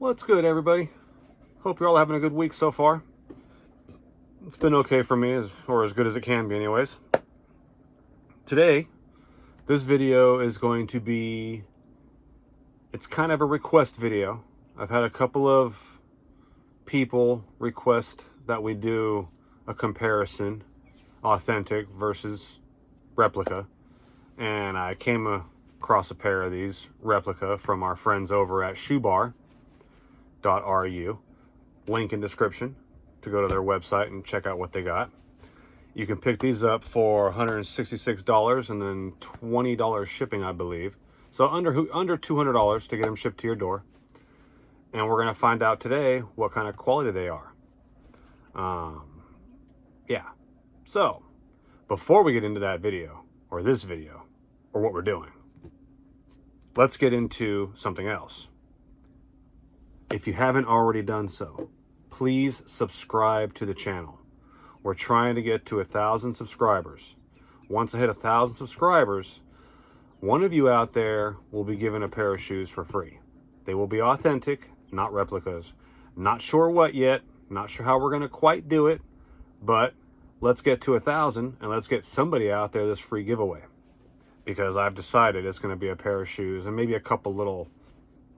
What's good, everybody? Hope you're all having a good week so far. It's been okay for me, or as good as it can be anyways. Today, this video is going to be, it's kind of a request video. I've had a couple of people request that we do a comparison, authentic versus replica. And I came across a pair of these replica from our friends over at shoebar.ru. Link in description to go to their website and check out what they got. You can pick these up for $166 and then $20 shipping, I believe. So under $200 to get them shipped to your door. And we're going to find out today what kind of quality they are. Yeah. So before we get into that video, or this video, or what we're doing, let's get into something else. If you haven't already done so, please subscribe to the channel. We're trying to get to 1,000 subscribers. Once I hit 1,000 subscribers, one of you out there will be given a pair of shoes for free. They will be authentic, not replicas. Not sure what yet, not sure how we're going to quite do it, but let's get to 1,000 and let's get somebody out there this free giveaway. Because I've decided it's going to be a pair of shoes and maybe a couple little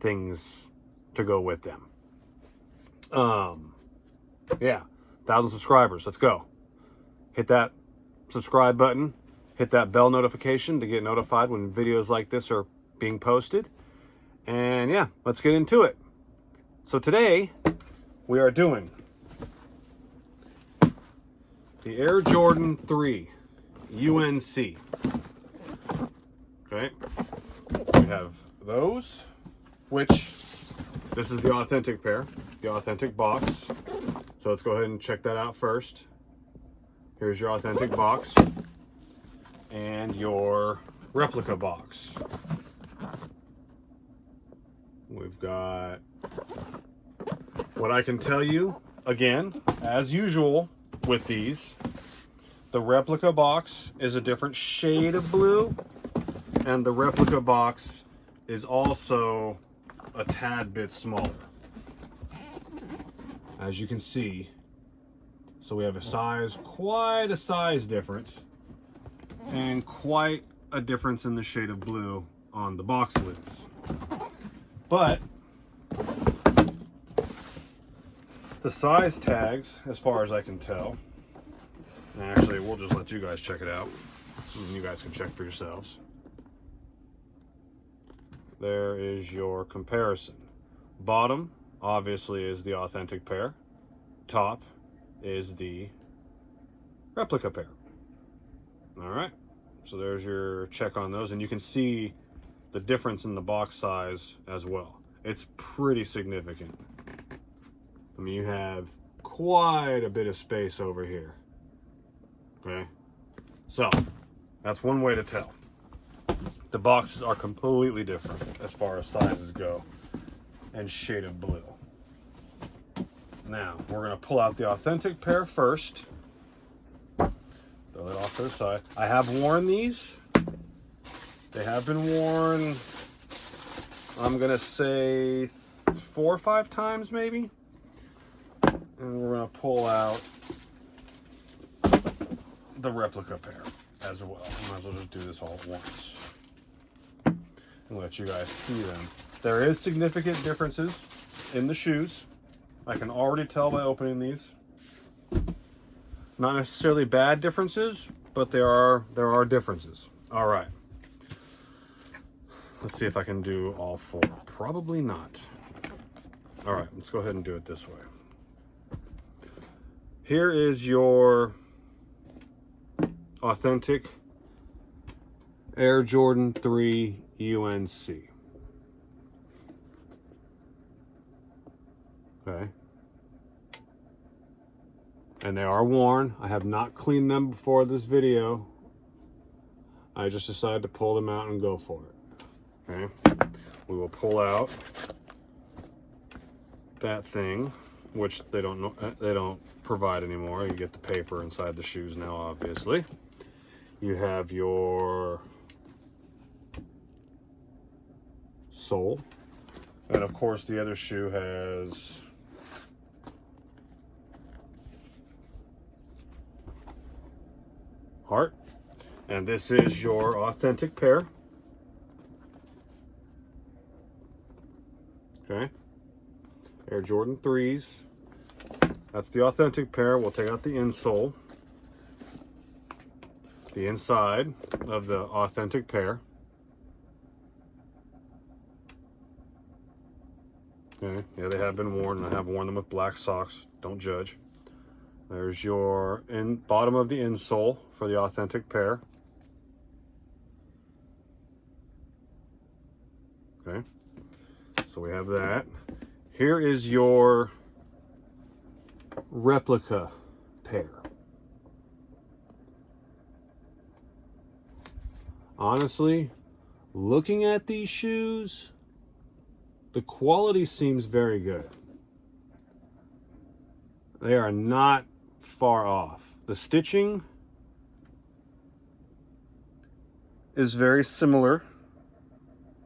things to go with them. Yeah, 1,000 subscribers. Let's go. Hit that subscribe button. Hit that bell notification to get notified when videos like this are being posted. And yeah, let's get into it. So today we are doing the Air Jordan 3 UNC. Okay. We have those, which this is the authentic pair, the authentic box. So let's go ahead and check that out first. Here's your authentic box and your replica box. We've got what I can tell you, again, as usual with these, the replica box is a different shade of blue, and the replica box is also a tad bit smaller, as you can see. So we have quite a size difference, and quite a difference in the shade of blue on the box lids. But the size tags, as far as I can tell, and actually we'll just let you guys check it out, and you guys can check for yourselves. There is your comparison. Bottom, obviously, is the authentic pair. Top is the replica pair. All right, so there's your check on those, and you can see the difference in the box size as well. It's pretty significant. I mean, you have quite a bit of space over here. Okay, so that's one way to tell. The boxes are completely different as far as sizes go and shade of blue. Now, we're going to pull out the authentic pair first. Throw that off to the side. I have worn these. They have been worn, I'm going to say 4 or 5 times maybe. And we're going to pull out the replica pair as well. Might as well just do this all at once and let you guys see them. There is significant differences in the shoes. I can already tell by opening these. Not necessarily bad differences, but there are differences. All right. Let's see if I can do all 4. Probably not. All right, let's go ahead and do it this way. Here is your authentic Air Jordan 3 UNC. Okay. And they are worn. I have not cleaned them before this video. I just decided to pull them out and go for it. Okay. We will pull out that thing, which they don't provide anymore. You get the paper inside the shoes now, obviously. You have your sole. And of course the other shoe has heart. And this is your authentic pair. Okay. Air Jordan 3s. That's the authentic pair. We'll take out the insole. The inside of the authentic pair. Okay. Yeah, they have been worn, and I have worn them with black socks. Don't judge. There's your bottom of the insole for the authentic pair. Okay. So we have that. Here is your replica pair. Honestly, looking at these shoes, the quality seems very good. They are not far off. The stitching is very similar,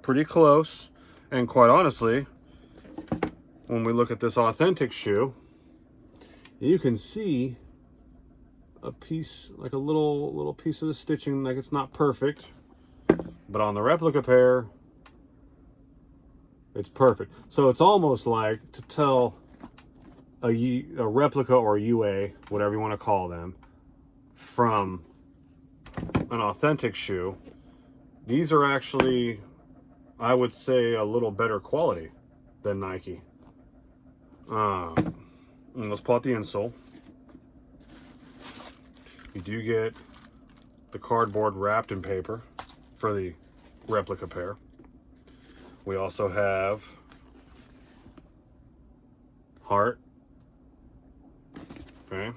pretty close, and quite honestly, when we look at this authentic shoe, you can see a piece, like a little piece of the stitching, like it's not perfect, but on the replica pair, it's perfect. So it's almost like to tell a replica or UA, whatever you want to call them, from an authentic shoe. These are actually, I would say, a little better quality than Nike. Let's pull out the insole. You do get the cardboard wrapped in paper for the replica pair. We also have heart. Okay.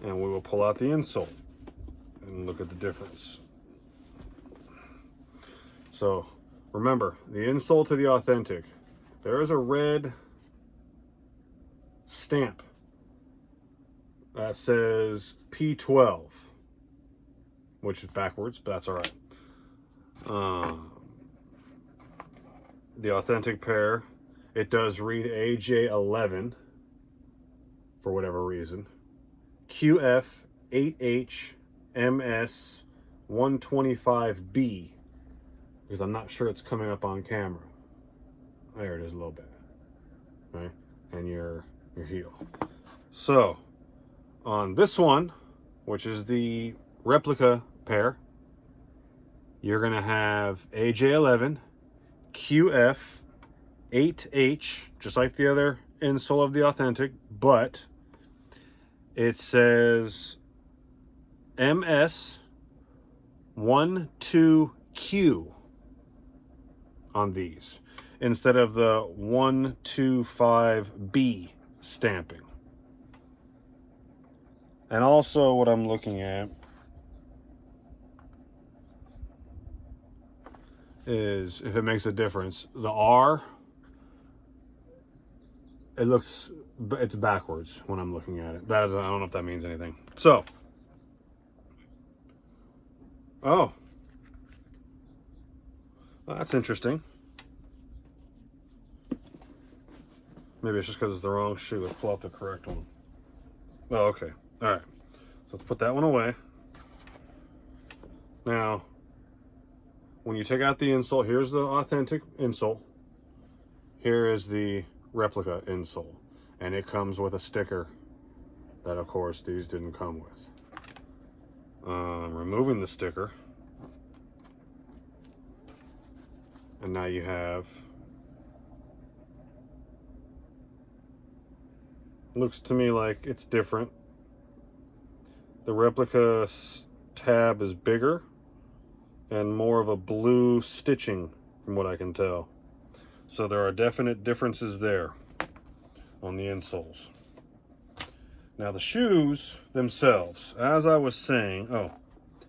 And we will pull out the insole and look at the difference. So remember, the insole to the authentic, there is a red stamp that says P12, which is backwards, but that's all right. The authentic pair, it does read AJ11 for whatever reason. QF 8H MS 125B, because I'm not sure it's coming up on camera. There it is a little bit, right? And your heel. So on this one, which is the replica pair, you're gonna have AJ11, QF, 8H, just like the other insole of the authentic, but it says MS 12Q on these instead of the 125B stamping. And also what I'm looking at is, if it makes a difference, the R, it's backwards when I'm looking at it. I don't know if that means anything. So, oh, well, that's interesting. Maybe it's just because it's the wrong shoe. Let's pull out the correct one. Oh, okay. All right. So let's put that one away. Now, when you take out the insole, here's the authentic insole. Here is the replica insole. And it comes with a sticker that, of course, these didn't come with. Removing the sticker. And now you have, looks to me like it's different. The replica tab is bigger and more of a blue stitching from what I can tell. So there are definite differences there on the insoles. Now the shoes themselves, as I was saying, oh,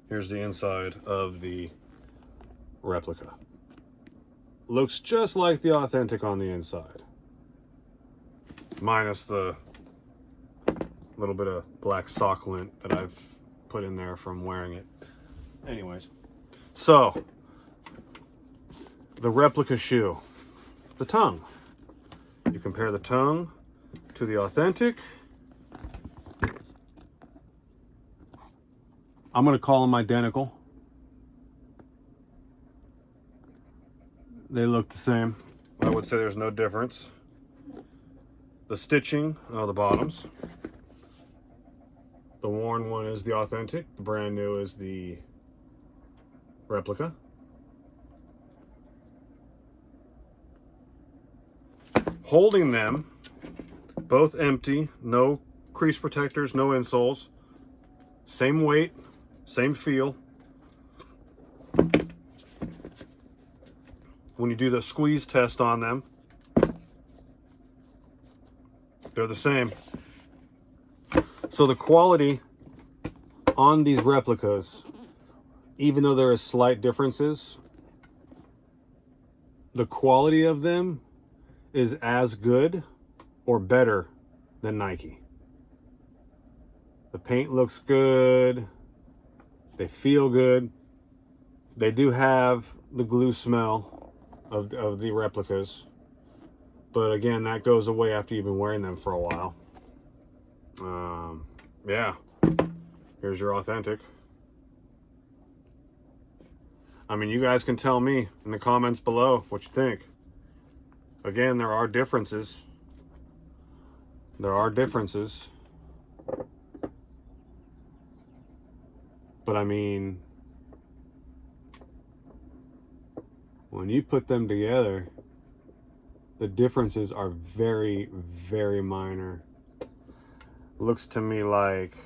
here's the inside of the replica. Looks just like the authentic on the inside, minus the little bit of black sock lint that I've put in there from wearing it. Anyways, so the replica shoe. the tongue. You compare the tongue to the authentic. I'm going to call them identical. They look the same. I would say there's no difference. The stitching on the bottoms. The worn one is the authentic. The brand new is the replica. Holding them, both empty, no crease protectors, no insoles. Same weight, same feel. When you do the squeeze test on them, they're the same. So the quality on these replicas, even though there are slight differences, the quality of them is as good or better than Nike. The paint looks good. They feel good. They do have the glue smell of the replicas. But again, that goes away after you've been wearing them for a while. Yeah, here's your authentic. I mean, you guys can tell me in the comments below what you think. Again, there are differences. There are differences. But I mean, when you put them together, the differences are very, very minor. Looks to me like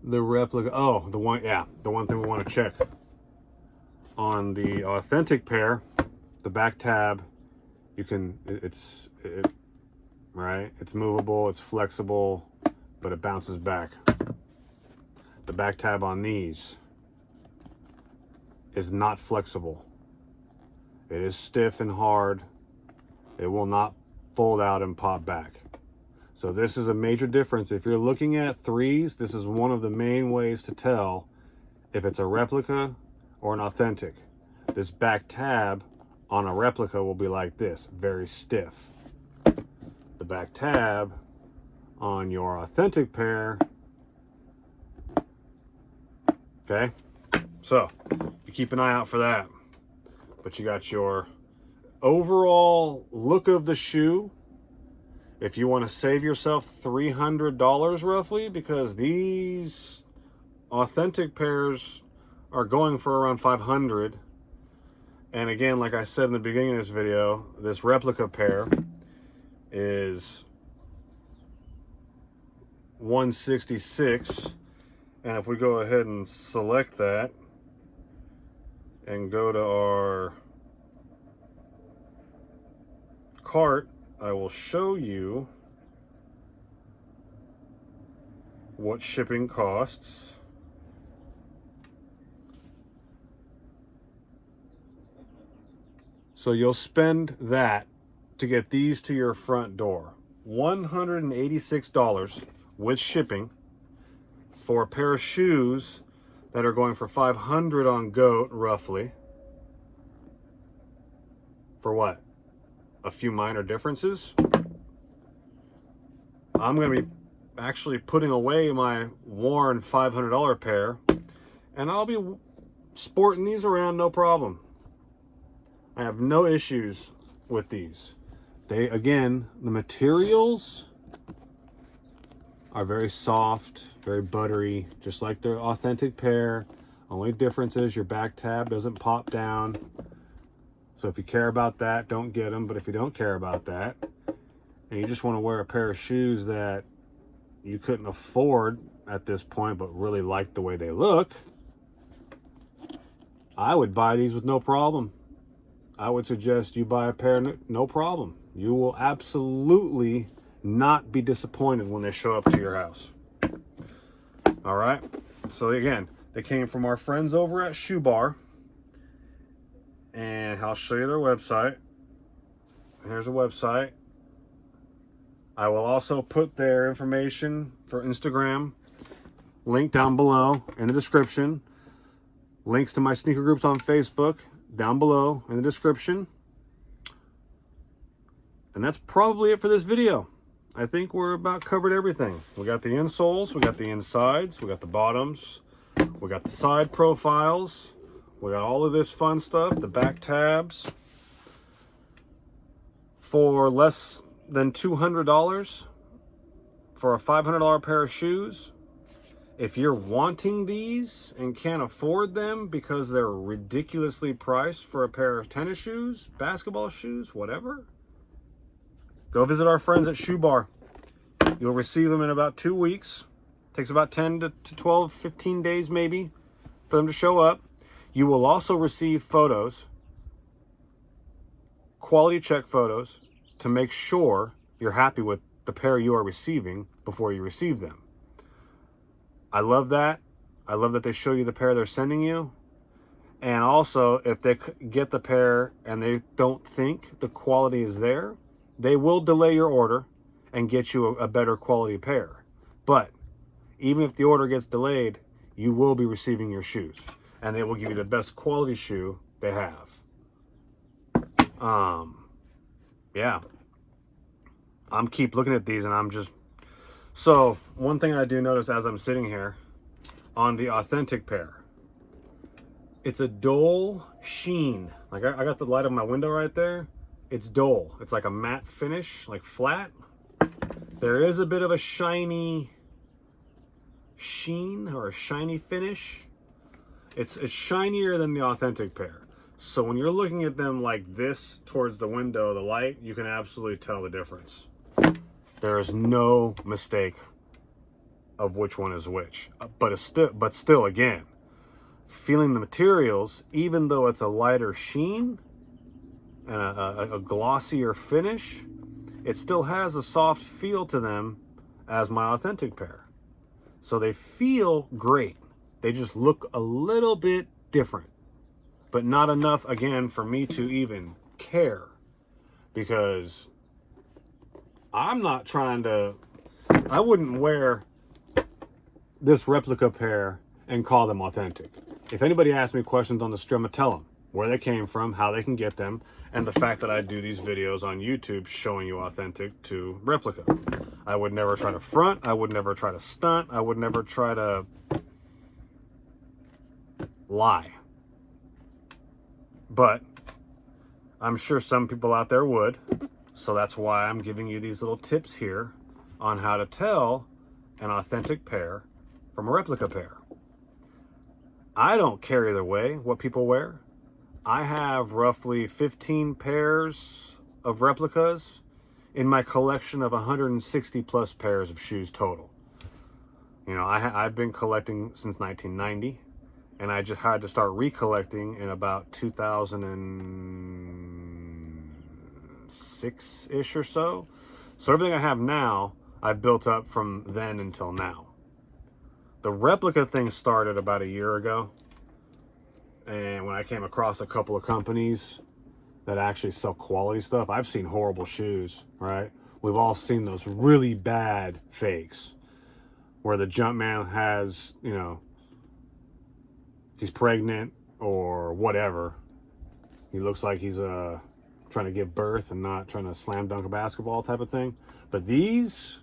the replica. Oh, the one, yeah, the one thing we want to check on the authentic pair, the back tab, you can, right? It's movable, it's flexible, but it bounces back. The back tab on these is not flexible. It is stiff and hard. It will not fold out and pop back. So this is a major difference. If you're looking at threes, this is one of the main ways to tell if it's a replica or an authentic. This back tab on a replica will be like this, very stiff. The back tab on your authentic pair, okay? So you keep an eye out for that. But you got your overall look of the shoe. If you want to save yourself $300 roughly, because these authentic pairs are going for around $500. And again, like I said in the beginning of this video, this replica pair is $166. And if we go ahead and select that and go to our cart, I will show you what shipping costs. So you'll spend that to get these to your front door. $186 with shipping for a pair of shoes that are going for $500 on GOAT, roughly. For what? A few minor differences. I'm going to be actually putting away my worn $500 pair, and I'll be sporting these around no problem. I have no issues with these. They, again, the materials are very soft, very buttery, just like their authentic pair. Only difference is your back tab doesn't pop down. So if you care about that, don't get them. But if you don't care about that, and you just want to wear a pair of shoes that you couldn't afford at this point, but really like the way they look, I would buy these with no problem. I would suggest you buy a pair, no problem. You will absolutely not be disappointed when they show up to your house. All right. So again, they came from our friends over at Shoe Bar. And I'll show you their website. Here's a website. I will also put their information for Instagram link down below in the description. Links to my sneaker groups on Facebook. down below in the description. And that's probably it for this video. I think we're about covered everything. We got the insoles, we got the insides, we got the bottoms, we got the side profiles, we got all of this fun stuff, the back tabs. For less than $200 for a $500 pair of shoes, if you're wanting these and can't afford them because they're ridiculously priced for a pair of tennis shoes, basketball shoes, whatever, go visit our friends at Shoe Bar. You'll receive them in about 2 weeks. Takes about 10 to 12, 15 days maybe for them to show up. You will also receive photos, quality check photos, to make sure you're happy with the pair you are receiving before you receive them. I love that. I love that they show you the pair they're sending you. And also, if they get the pair and they don't think the quality is there, they will delay your order and get you a better quality pair. But even if the order gets delayed, you will be receiving your shoes, and they will give you the best quality shoe they have. Yeah. I'm keep looking at these and I'm just... So, one thing I do notice as I'm sitting here, on the authentic pair, it's a dull sheen. Like I got the light of my window right there. It's dull. It's like a matte finish, like flat. There is a bit of a shiny sheen or a shiny finish. It's shinier than the authentic pair. So when you're looking at them like this towards the window, the light, you can absolutely tell the difference. There is no mistake of which one is which. But still, again, feeling the materials, even though it's a lighter sheen and a glossier finish, it still has a soft feel to them as my authentic pair. So they feel great. They just look a little bit different, but not enough, again, for me to even care, because I'm not trying to... I wouldn't wear this replica pair and call them authentic. If anybody asks me questions on the stream, I'm gonna tell them where they came from, how they can get them, and the fact that I do these videos on YouTube showing you authentic to replica. I would never try to front. I would never try to stunt. I would never try to lie. But I'm sure some people out there would. So that's why I'm giving you these little tips here on how to tell an authentic pair from a replica pair. I don't care either way what people wear. I have roughly 15 pairs of replicas in my collection of 160 plus pairs of shoes total. You know, I've been collecting since 1990, and I just had to start recollecting in about 2006-ish or so. So everything I have now, I've built up from then until now. The replica thing started about a year ago. And when I came across a couple of companies that actually sell quality stuff, I've seen horrible shoes, right? We've all seen those really bad fakes where the Jumpman has, you know, he's pregnant or whatever. He looks like he's trying to give birth and not trying to slam dunk a basketball type of thing. But these,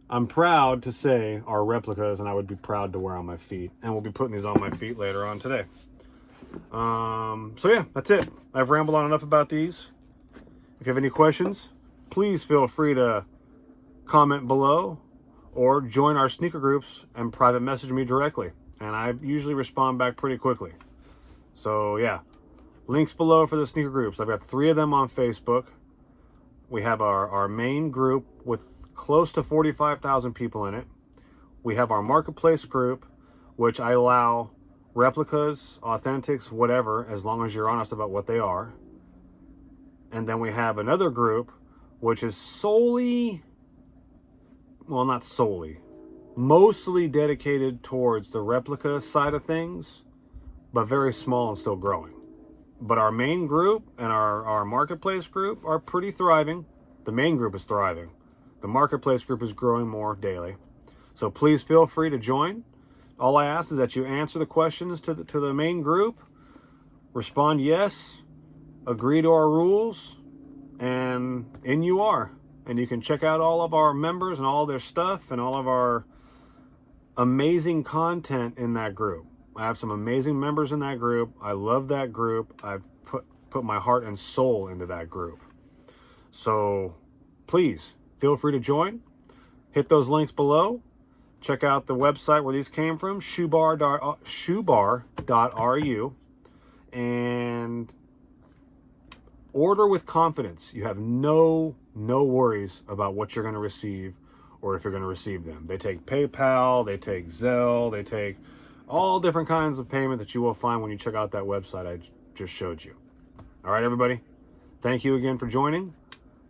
I'm proud to say, are replicas, and I would be proud to wear on my feet. And we'll be putting these on my feet later on today. So yeah, that's it. I've rambled on enough about these. If you have any questions, please feel free to comment below or join our sneaker groups and private message me directly. And I usually respond back pretty quickly. So yeah, links below for the sneaker groups. I've got 3 of them on Facebook. We have our main group with close to 45,000 people in it. We have our marketplace group, which I allow replicas, authentics, whatever, as long as you're honest about what they are. And then we have another group, which is solely, well, not solely, mostly dedicated towards the replica side of things, but very small and still growing. But our main group and our marketplace group are pretty thriving. The main group is thriving. The marketplace group is growing more daily. So please feel free to join. All I ask is that you answer the questions to the main group respond yes, agree to our rules, and in you are. And you can check out all of our members and all their stuff and all of our amazing content in that group. I have some amazing members in that group. I love that group. I've put my heart and soul into that group. So please feel free to join. Hit those links below. Check out the website where these came from, shoebar.ru, and order with confidence. You have no worries about what you're going to receive or if you're going to receive them. They take PayPal, they take Zelle, they take all different kinds of payment that you will find when you check out that website I just showed you. All right, everybody. Thank you again for joining.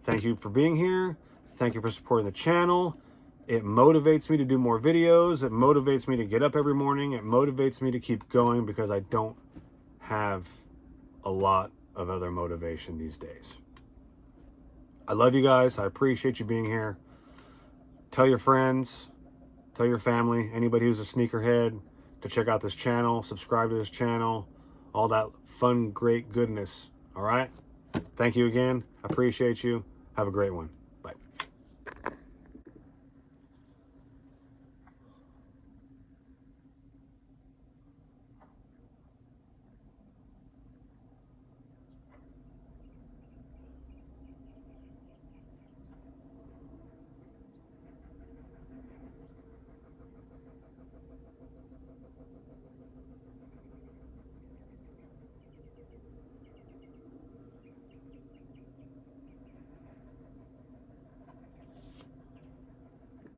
Thank you for being here. Thank you for supporting the channel. It motivates me to do more videos. It motivates me to get up every morning. It motivates me to keep going because I don't have a lot of other motivation these days. I love you guys. I appreciate you being here. Tell your friends, tell your family, anybody who's a sneakerhead to check out this channel, subscribe to this channel, all that fun, great goodness. All right? Thank you again. I appreciate you. Have a great one.